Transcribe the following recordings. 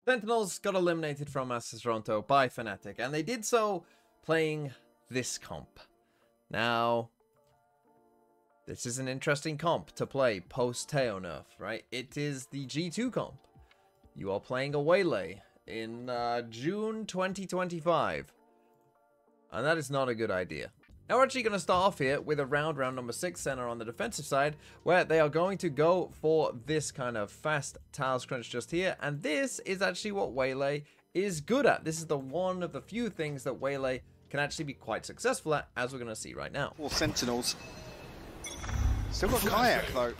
Sentinels got eliminated from Masters Toronto by Fnatic, and they did so playing this comp. Now, this is an interesting comp to play post-Teo nerf, right? It is the G2 comp. You are playing a Waylay in June 2025, and that is not a good idea. Now we're actually going to start off here with a round number 6 center on the defensive side, where they are going to go for this kind of fast tiles crunch just here, and this is actually what Waylay is good at. This is the one of the few things that Waylay can actually be quite successful at, as we're going to see right now. Well, Sentinels. Still got Kayak though.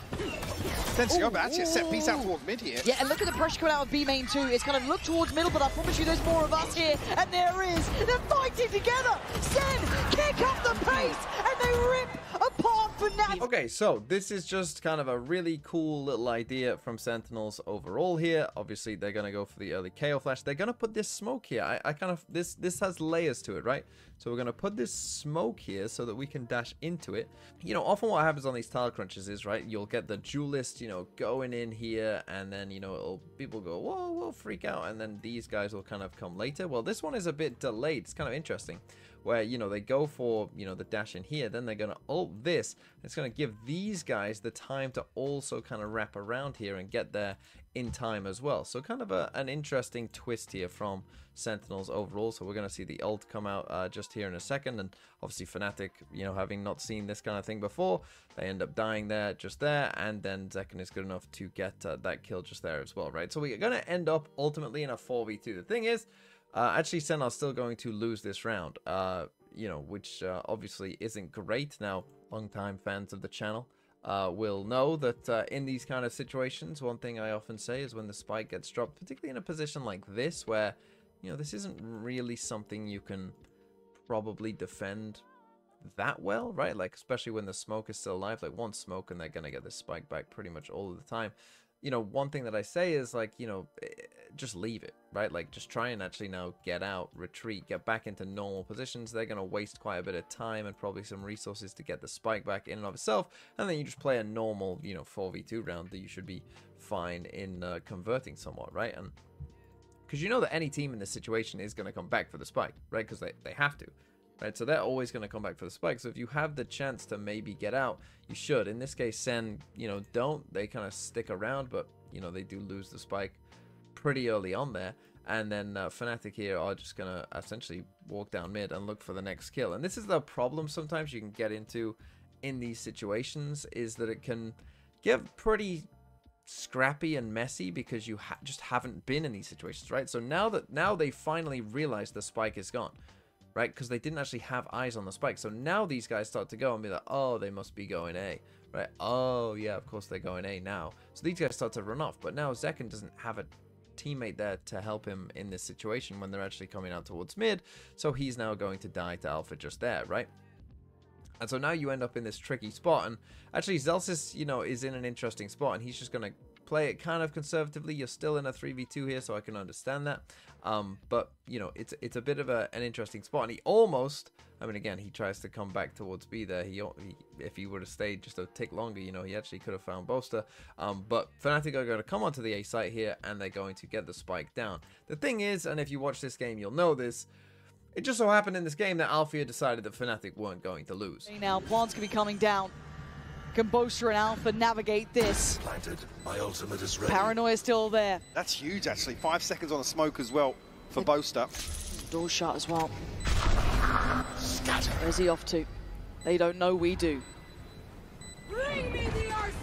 Sentinels, but actually a set piece out towards mid here. Yeah, and look at the pressure coming out of B main too. It's kind of looked towards middle, but I promise you there's more of us here. And there is. They're fighting together. Sen kick up the pace, and they rip apart Fnatic. Okay, so this is just kind of a really cool little idea from Sentinels overall here. Obviously, they're going to go for the early KO flash. They're going to put this smoke here. I kind of, this has layers to it, right? So we're going to put this smoke here so that we can dash into it. You know, often what happens on these tile crunches is, right, you'll get the duelist, you know, going in here, and then, you know, people go, whoa, whoa, freak out, and then these guys will kind of come later. Well, this one is a bit delayed. It's kind of interesting, where, you know, they go for, you know, the dash in here, then they're going to ult this. It's going to give these guys the time to also kind of wrap around here and get there in time as well. So kind of an interesting twist here from Sentinels overall. So we're going to see the ult come out just here in a second, and obviously Fnatic, you know, having not seen this kind of thing before, they end up dying there, just there, and then Zekken is good enough to get that kill just there as well, right? So we're going to end up ultimately in a 4v2. The thing is, actually Sentinel's still going to lose this round, you know, which obviously isn't great. Now, long-time fans of the channel will know that in these kind of situations, one thing I often say is when the spike gets dropped, particularly in a position like this, where, you know, this isn't really something you can probably defend that well, right? Like, especially when the smoke is still alive, like one smoke and they're going to get this spike back pretty much all of the time. You know, one thing that I say is, like, you know, just leave it, right? Like, just try and actually now get out, retreat, get back into normal positions. They're going to waste quite a bit of time and probably some resources to get the spike back in and of itself. And then you just play a normal, you know, 4v2 round that you should be fine in converting somewhat, right? And because you know that any team in this situation is going to come back for the spike, right? Because they have to, right? So they're always going to come back for the spike. So if you have the chance to maybe get out, you should. In this case, Sen, you know, don't. They kind of stick around, but, you know, they do lose the spike pretty early on there. And then Fnatic here are just going to essentially walk down mid and look for the next kill. And this is the problem sometimes you can get into in these situations, is that it can get pretty scrappy and messy because you just haven't been in these situations, right? So now they finally realize the spike is gone, right? Because they didn't actually have eyes on the spike. So now these guys start to go and be like, oh, they must be going A, right? Oh, yeah, of course they're going A now. So these guys start to run off. But now Zekken doesn't have a teammate there to help him in this situation when they're actually coming out towards mid. So he's now going to die to Alpha just there, right? And so now you end up in this tricky spot. And actually, Zelsis, you know, is in an interesting spot. And he's just going to play it kind of conservatively. You're still in a 3v2 here, so I can understand that. But, you know, it's a bit of an interesting spot. And he almost, I mean, again, he tries to come back towards B there. He if he would have stayed just a tick longer, you know, he actually could have found Boaster. But Fnatic are going to come onto the A site here, and they're going to get the spike down. The thing is, and if you watch this game, you'll know this, it just so happened in this game that Alpha decided that Fnatic weren't going to lose. Now, Plant's going to be coming down. Can Boaster and Alpha navigate this? Planted. My ultimate is ready. Paranoia still there. That's huge, actually. 5 seconds on the smoke as well for Boaster. Door shut as well. Scatter. Where's he off to? They don't know, we do.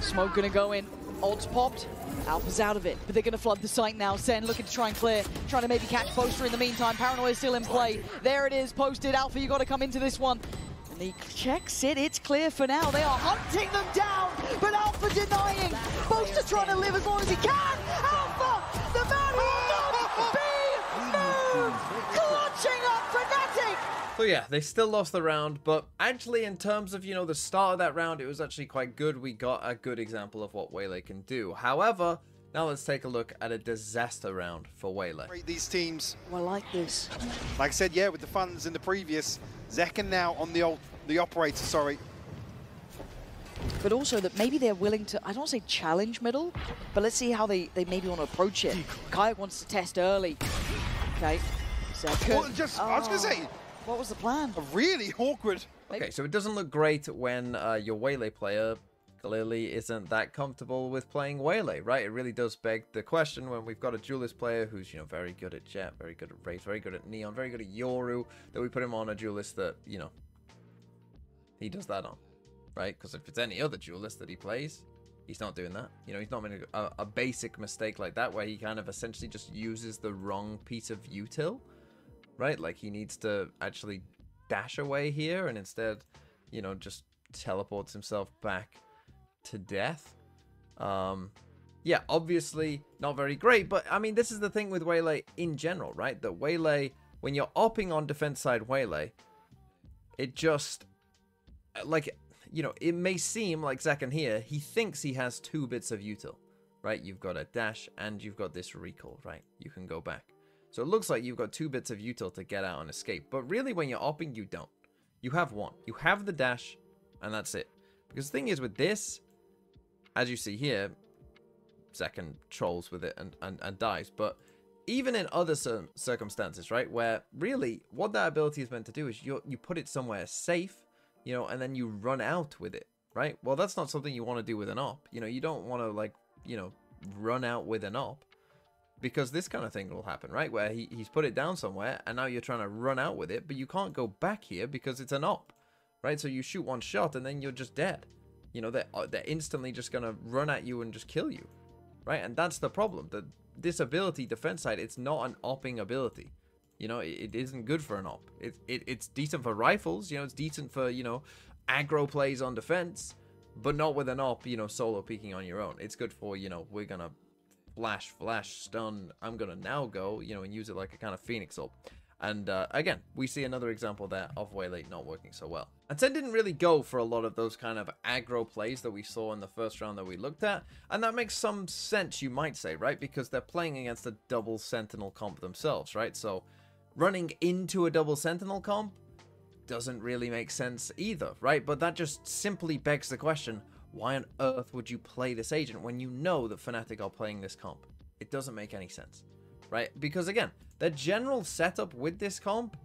Smoke going to go in. Ult's popped. Alpha's out of it, but they're going to flood the site now. Sen looking to try and clear, trying to maybe catch Boaster in the meantime. Paranoia still in play. There it is, posted. Alpha, you got to come into this one. And he checks it, it's clear for now. They are hunting them down, but Alpha denying. Boaster trying to live as long as he can. Alpha, the man who will not be moved, clutching up Fnatic. So yeah, they still lost the round, but actually in terms of, you know, the start of that round, it was actually quite good. We got a good example of what Waylay can do. However, now let's take a look at a disaster round for Waylay. These teams, Oh, I like this. like I said, yeah, with the funds in the previous, Zekken now on the operator, sorry. but also that maybe they're willing to, I don't want to say challenge middle, but let's see how they maybe want to approach it. Kayak wants to test early. Okay. Well, I was going to say, what was the plan? Really awkward. Okay, so it doesn't look great when your Waylay player clearly isn't that comfortable with playing Waylay, right? It really does beg the question when we've got a duelist player who's, you know, very good at Jet, very good at Wraith, very good at Neon, very good at Yoru, that we put him on a duelist that, you know, he does that on, right? Because if it's any other duelist that he plays, he's not doing that. You know, he's not making a basic mistake like that where he kind of essentially just uses the wrong piece of util, right? Like he needs to actually dash away here and instead, you know, just teleports himself back to death. Yeah, obviously not very great, but I mean, this is the thing with Waylay in general, right? That Waylay, when you're opping on defense side Waylay, it just, like, you know, it may seem like Zekken here, he thinks he has 2 bits of util, right? You've got a dash and you've got this recall, right? You can go back. So it looks like you've got 2 bits of util to get out and escape, but really when you're opping, you don't. You have 1. You have the dash, and that's it. Because the thing is with this, as you see here, Zekken trolls with it and dies. But even in other circumstances, right, where really what that ability is meant to do is you put it somewhere safe, you know, and then you run out with it, right? Well, that's not something you want to do with an op. You know, you don't want to, like, you know, run out with an op. Because this kind of thing will happen, right? Where he's put it down somewhere, and now you're trying to run out with it, but you can't go back here because it's an op, right? So you shoot 1 shot, and then you're just dead. You know, they're instantly just going to run at you and just kill you, right? And that's the problem. That this ability, defense side, it's not an opping ability. You know, it isn't good for an op. It's decent for rifles, you know, it's decent for, you know, aggro plays on defense, but not with an op, you know, solo peeking on your own. It's good for, you know, we're going to flash, stun, I'm going to now go, you know, and use it like a kind of Phoenix ult. And again, we see another example there of Waylay not working so well. And Sen didn't really go for a lot of those kind of aggro plays that we saw in the first round that we looked at. And that makes some sense, you might say, right? Because they're playing against a double Sentinel comp themselves, right? So running into a double Sentinel comp doesn't really make sense either, right? But that just simply begs the question, why on earth would you play this agent when you know that Fnatic are playing this comp? It doesn't make any sense, right? Because again, the general setup with this comp,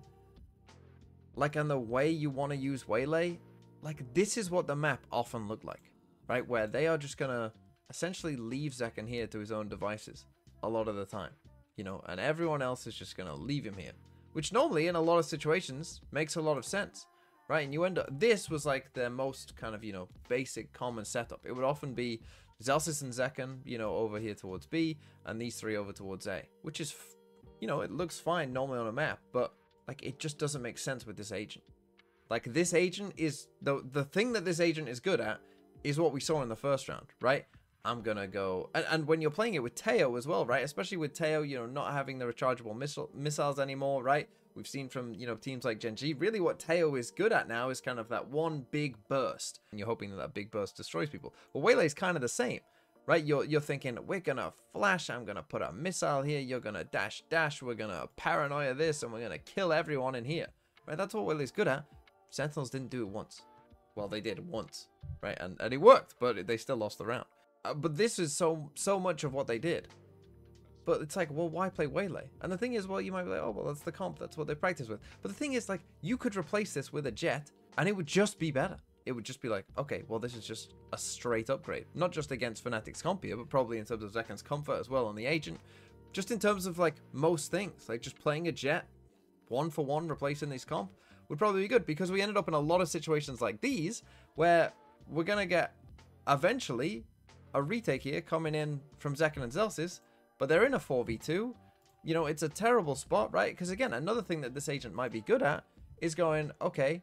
like, and the way you want to use Waylay, like, this is what the map often looked like, right? Where they are just gonna essentially leave Zekken here to his own devices a lot of the time, you know, and everyone else is just gonna leave him here, which normally in a lot of situations makes a lot of sense, right? And you end up, this was like the most kind of, you know, basic common setup. It would often be Zelsis and Zekken, you know, over here towards B, and these 3 over towards A, which is, you know, it looks fine normally on a map, but like, it just doesn't make sense with this agent. Like, this agent is, the thing that this agent is good at is what we saw in the first round, right? I'm gonna go, and when you're playing it with Teo as well, right? Especially with Teo, you know, not having the rechargeable missiles anymore, right? We've seen from, you know, teams like Gen G, really what Teo is good at now is kind of that one big burst, and you're hoping that that big burst destroys people. Well, Waylay's kind of the same, right? You're thinking, we're gonna flash, I'm gonna put a missile here, you're gonna dash, we're gonna paranoia this, and we're gonna kill everyone in here, right? That's what Waylay's good at. Sentinels didn't do it once. Well, they did once, right? And it worked, but they still lost the round. But this is so much of what they did. But it's like, well, why play Waylay? And the thing is, well, you might be like, oh, well, that's the comp, that's what they practice with. But the thing is, like, you could replace this with a Jet, and it would just be better. It would just be like, okay, well, this is just a straight upgrade. Not just against Fnatic's comp here, but probably in terms of Zekken's comfort as well on the agent. Just in terms of, like, most things. Like, just playing a Jet, 1-for-1 replacing this comp, would probably be good. Because we ended up in a lot of situations like these, where we're going to get, eventually, a retake here coming in from Zekken and Zelsis, but they're in a 4v2. You know, it's a terrible spot, right? Because again, another thing that this agent might be good at is going, okay,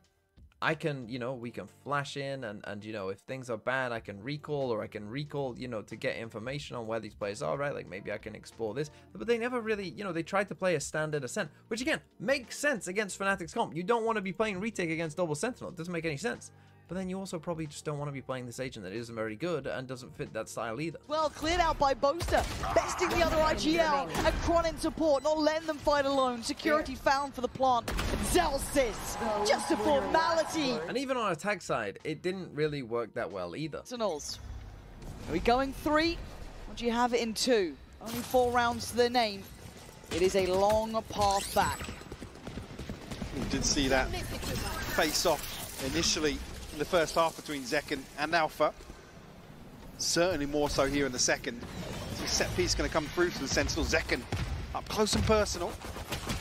I can, you know, we can flash in and you know, if things are bad, I can recall, or I can recall, you know, to get information on where these players are, right? Like, maybe I can explore this. But they never really, you know, they tried to play a standard Ascent, which again, makes sense against Fnatic's comp. You don't want to be playing retake against double Sentinel. It doesn't make any sense. But then you also probably just don't want to be playing this agent that isn't very good and doesn't fit that style either. Well, cleared out by Boaster, besting the other IG out, and Kron in support, not letting them fight alone. Security found for the plant. Zelsis, just a formality. And even on attack side, it didn't really work that well either. Sentinels, are we going 3? Or do you have it in 2? Only 4 rounds to their name. It is a long path back. We did see that face-off initially in the first half between Zekken and Alpha. Certainly more so here in the second. So set piece going to come through for the Sentinels. Zekken up close and personal.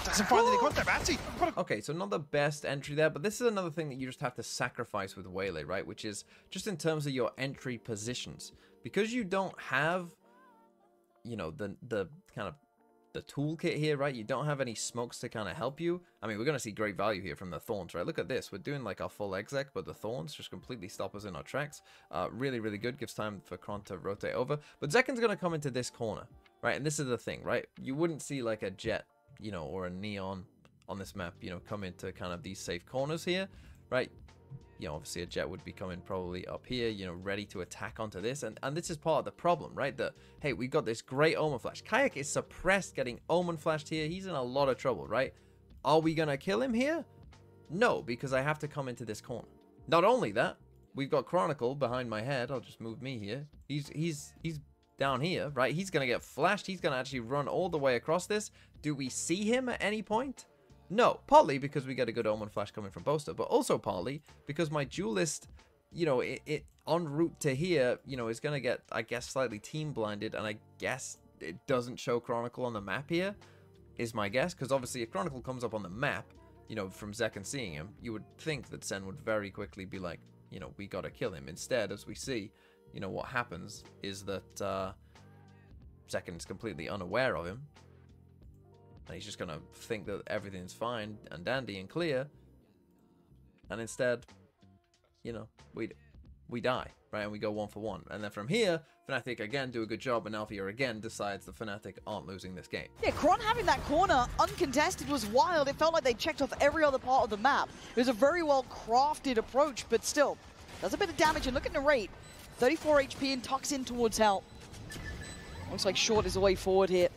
Doesn't find any contact. Actually, okay, so not the best entry there, but this is another thing that you just have to sacrifice with Waylay, right? Which is just in terms of your entry positions. Because you don't have, you know, the kind of the toolkit here, right? You don't have any smokes to kind of help you. I mean, we're going to see great value here from the Thorns, right? Look at this. We're doing like our full exec, but the Thorns just completely stop us in our tracks. Really, really good. Gives time for Kron to rotate over. But Zekken's going to come into this corner, right? And this is the thing, right? You wouldn't see like a Jet, you know, or a Neon on this map, you know, come into kind of these safe corners here, right? You know, obviously a Jet would be coming probably up here, you know, ready to attack onto this. And this is part of the problem, right? That, hey, we've got this great Omen Flash. Kayak is suppressed getting Omen Flashed here. He's in a lot of trouble, right? Are we going to kill him here? No, because I have to come into this corner. Not only that, we've got Chronicle behind my head. I'll just move me here. He's down here, right? He's going to get flashed. He's going to actually run all the way across this. Do we see him at any point? No, partly because we get a good Omen Flash coming from Boaster, but also partly because my Duelist, you know, it en route to here, you know, is going to get, I guess, slightly team blinded, and I guess it doesn't show Chronicle on the map here, is my guess, because obviously if Chronicle comes up on the map, you know, from Zekken seeing him, you would think that Sen would very quickly be like, you know, we got to kill him. Instead, as we see, you know, what happens is that Zekken is completely unaware of him. And he's just going to think that everything's fine and dandy and clear. And instead, you know, we die, right? And we go 1 for 1. And then from here, Fnatic again do a good job, and Alphia again decides that Fnatic aren't losing this game. Yeah, Kron having that corner uncontested was wild. It felt like they checked off every other part of the map. It was a very well crafted approach, but still, does a bit of damage. And look at the rate. 34 HP and tucks in towards help. Looks like Short is the way forward here.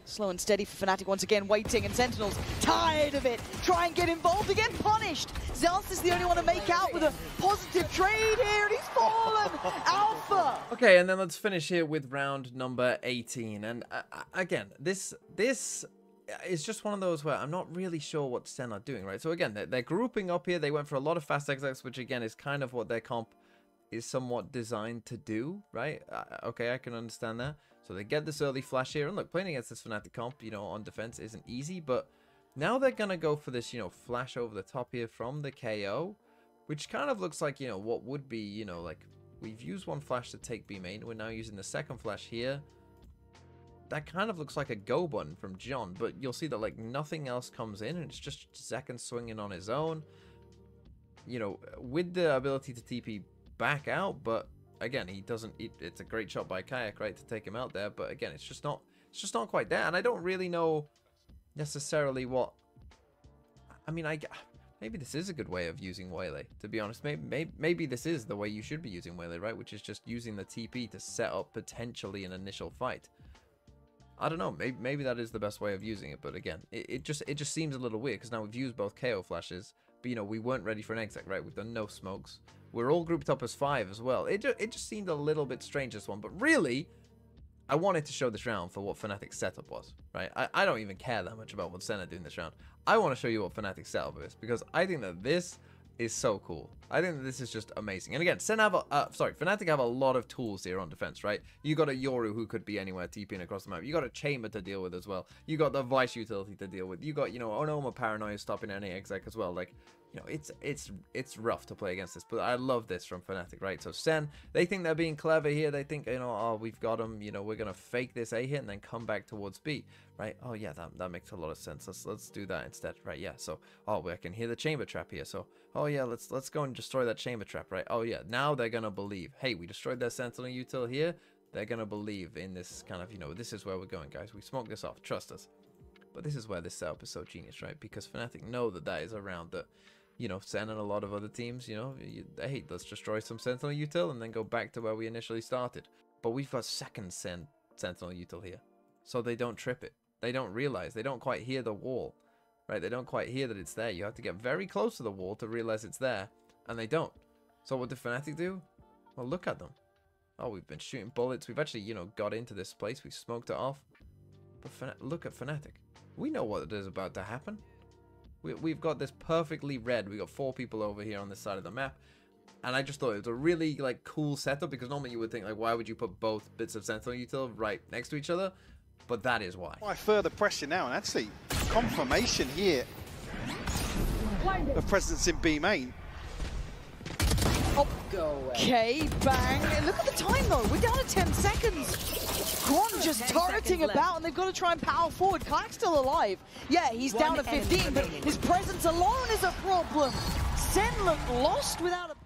Slow and steady for Fnatic once again, waiting, and Sentinels tired of it. Try and get involved again, punished. Zealous is the only one to make out with a positive trade here, and he's fallen. Alpha. Okay, and then let's finish here with round number 18. And again, this is just one of those where I'm not really sure what Sen are doing, right? So again, they're grouping up here. They went for a lot of fast execs, which again is kind of what their comp is somewhat designed to do, right? Okay, I can understand that. So they get this early flash here, and look, playing against this Fnatic comp, you know, on defense isn't easy, but now they're gonna go for this, you know, flash over the top here from the KO, which kind of looks like, you know, what would be, you know, like, we've used one flash to take B main, we're now using the second flash here. That kind of looks like a go button from John, but you'll see that, like, nothing else comes in, and it's just Zekken swinging on his own, you know, with the ability to TP back out, but again, he doesn't. It's a great shot by Kayak, right, to take him out there. But again, it's just not quite there. And I don't really know necessarily what. I mean, maybe this is a good way of using Waylay. To be honest, maybe this is the way you should be using Waylay, right? Which is just using the TP to set up potentially an initial fight. I don't know. Maybe that is the best way of using it. But again, it just seems a little weird because now we've used both KO flashes, but you know we weren't ready for an exec, right? We've done no smokes. We're all grouped up as 5 as well. It just seemed a little bit strange, this one. But really, I wanted to show this round for what Fnatic's setup was, right? I don't even care that much about what Senna did in this round. I want to show you what Fnatic's setup is, because I think that this is so cool. I think that this is just amazing. And again, Fnatic have a lot of tools here on defense, right? You got a Yoru who could be anywhere TPing across the map. You got a Chamber to deal with as well. You got the Vice utility to deal with. You got, you know, Onoma Paranoia stopping any exec as well. Like, you know, it's rough to play against this, but I love this from Fnatic, right? So Sen, they think they're being clever here. They think, you know, oh, we've got them, you know, we're gonna fake this A hit and then come back towards B, right? Oh yeah, that makes a lot of sense. Let's do that instead, right? Yeah. So, oh, I can hear the chamber trap here. So, oh yeah, let's go and destroy that chamber trap, right? Oh yeah, now they're gonna believe. Hey, we destroyed their Sentinel util here. They're gonna believe in this kind of, you know, this is where we're going, guys. We smoked this off. Trust us. But this is where this setup is so genius, right? Because Fnatic know that is a round that, you know, Sen and a lot of other teams, you know, hey, let's destroy some Sentinel util and then go back to where we initially started. But we've got second Sentinel util here, so they don't trip it. They don't realize, they don't quite hear the wall. right? They don't quite hear that it's there. You have to get very close to the wall to realize it's there, and they don't. So what did Fnatic do? Well, look at them. Oh, we've been shooting bullets. We've actually, you know, got into this place. We smoked it off. But look at Fnatic. We know what is about to happen. We've got this perfectly red. We got 4 people over here on this side of the map. And I just thought it was a really, like, cool setup, because normally you would think, like, why would you put both bits of Sentinel util right next to each other? But that is why. Why further pressure now, and actually confirmation here of presence in B main. Oh, okay, bang. And look at the time, though. We're down to 10 seconds. Kwon just turreting about, and they've got to try and power forward. Kayak's still alive. Yeah, he's down to 15, but his presence alone is a problem. Sen looked lost without a...